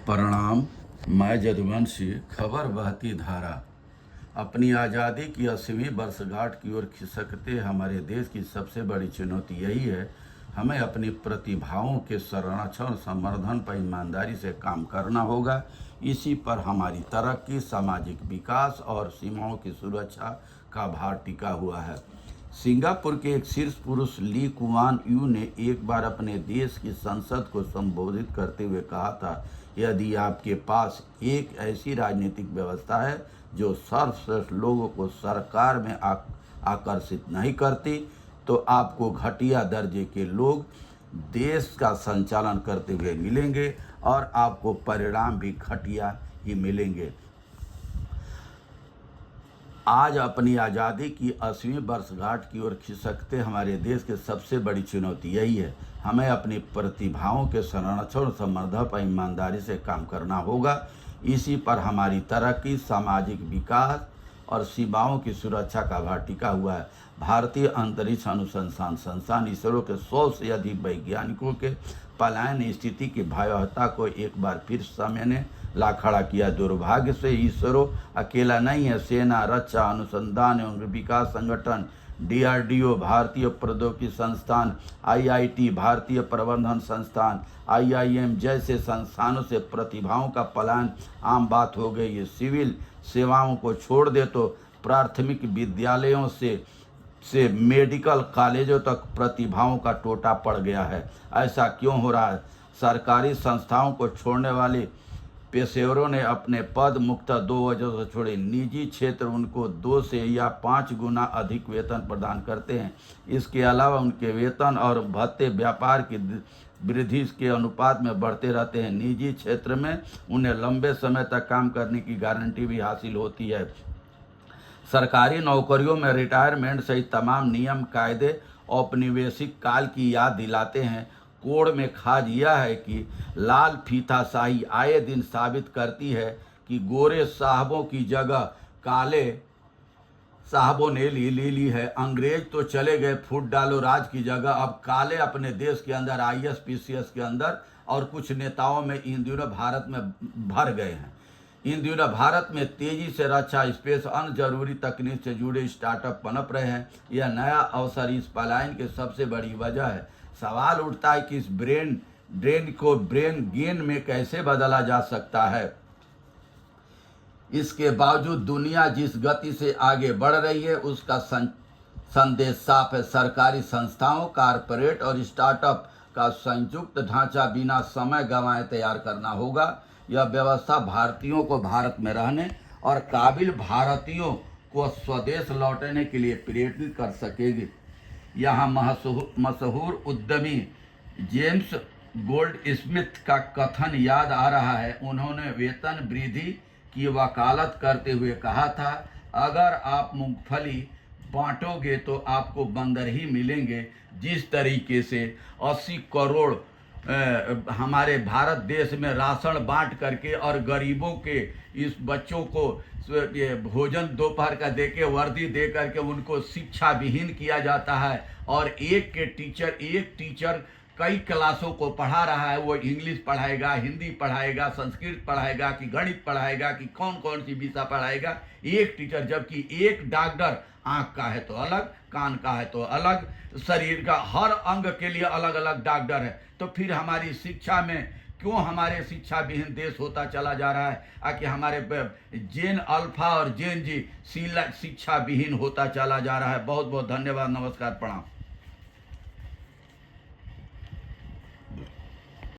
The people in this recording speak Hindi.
प्रणाम। मैं यदुवंशी। खबर बहती धारा। अपनी आज़ादी की 80वीं वर्षगांठ की ओर खिसकते हमारे देश की सबसे बड़ी चुनौती यही है, हमें अपनी प्रतिभाओं के संरक्षण और संवर्धन पर ईमानदारी से काम करना होगा। इसी पर हमारी तरक्की, सामाजिक विकास और सीमाओं की सुरक्षा का भार टिका हुआ है। सिंगापुर के एक शीर्ष पुरुष ली कुआन यू ने एक बार अपने देश की संसद को संबोधित करते हुए कहा था, यदि आपके पास एक ऐसी राजनीतिक व्यवस्था है जो सर्वश्रेष्ठ लोगों को सरकार में आकर्षित नहीं करती, तो आपको घटिया दर्जे के लोग देश का संचालन करते हुए मिलेंगे और आपको परिणाम भी घटिया ही मिलेंगे। आज अपनी आज़ादी की 80वीं वर्षगांठ की ओर खिसकते हमारे देश की सबसे बड़ी चुनौती यही है, हमें अपनी प्रतिभाओं के संरक्षण और संवर्धन पर ईमानदारी से काम करना होगा। इसी पर हमारी तरक्की, सामाजिक विकास और सीमाओं की सुरक्षा का भार टिका हुआ है। भारतीय अंतरिक्ष अनुसंधान संस्थान इसरो के 100 से अधिक वैज्ञानिकों के पलायन स्थिति की भयावहता को एक बार फिर समय ने ला खड़ा किया। दुर्भाग्य से इसरो अकेला नहीं है। सेना, रक्षा अनुसंधान एवं विकास संगठन, DRDO, भारतीय प्रौद्योगिकी संस्थान, IIT, भारतीय प्रबंधन संस्थान, IIM जैसे संस्थानों से प्रतिभाओं का पलायन आम बात हो गई है। सिविल सेवाओं को छोड़ दे तो प्राथमिक विद्यालयों से मेडिकल कॉलेजों तक प्रतिभाओं का टोटा पड़ गया है। ऐसा क्यों हो रहा है? सरकारी संस्थाओं को छोड़ने वाले पेशेवरों ने अपने पद मुख्यतः 2 वजहों से छोड़े। निजी क्षेत्र उनको 2 से या 5 गुना अधिक वेतन प्रदान करते हैं। इसके अलावा उनके वेतन और भत्ते व्यापार की वृद्धि के अनुपात में बढ़ते रहते हैं। निजी क्षेत्र में उन्हें लंबे समय तक काम करने की गारंटी भी हासिल होती है। सरकारी नौकरियों में रिटायरमेंट सहित तमाम नियम, कायदे औपनिवेशिक काल की याद दिलाते हैं। कोड में खाज यह है कि लाल फीताशाही आए दिन साबित करती है कि गोरे साहबों की जगह काले साहबों ने ले ली है। अंग्रेज तो चले गए फूट डालो राज की जगह, अब काले अपने देश के अंदर IS-PCS के अंदर और कुछ नेताओं में इन दिनों भारत में भर गए हैं। इन दिनों भारत में तेजी से रक्षा, स्पेस, अन्य जरूरी तकनीक से जुड़े स्टार्टअप पनप रहे हैं। यह नया अवसर इस पलायन की सबसे बड़ी वजह है। सवाल उठता है कि इस ब्रेन ड्रेन को ब्रेन गेन में कैसे बदला जा सकता है। इसके बावजूद दुनिया जिस गति से आगे बढ़ रही है उसका संदेश साफ है। सरकारी संस्थाओं, कारपोरेट और स्टार्टअप का संयुक्त ढांचा बिना समय गंवाए तैयार करना होगा। यह व्यवस्था भारतीयों को भारत में रहने और काबिल भारतीयों को स्वदेश लौटने के लिए प्रेरित कर सकेगी। यहाँ मशहूर उद्यमी जेम्स गोल्डस्मिथ का कथन याद आ रहा है। उन्होंने वेतन वृद्धि की वकालत करते हुए कहा था, अगर आप मूंगफली बांटोगे तो आपको बंदर ही मिलेंगे। जिस तरीके से 80 करोड़ हमारे भारत देश में राशन बांट करके और गरीबों के इस बच्चों को भोजन दोपहर का दे के, वर्दी दे करके उनको शिक्षा विहीन किया जाता है और एक टीचर कई क्लासों को पढ़ा रहा है। वो इंग्लिश पढ़ाएगा, हिंदी पढ़ाएगा, संस्कृत पढ़ाएगा कि गणित पढ़ाएगा कि कौन कौन सी विषय पढ़ाएगा, एक टीचर। जबकि एक डॉक्टर आँख का है तो अलग, कान का है तो अलग, शरीर का हर अंग के लिए अलग अलग डॉक्टर है। तो फिर हमारी शिक्षा में क्यों हमारे शिक्षा विहीन देश होता चला जा रहा है? आकि हमारे जेन अल्फा और जेन जी शिक्षा विहीन होता चला जा रहा है। बहुत बहुत धन्यवाद। नमस्कार, प्रणाम।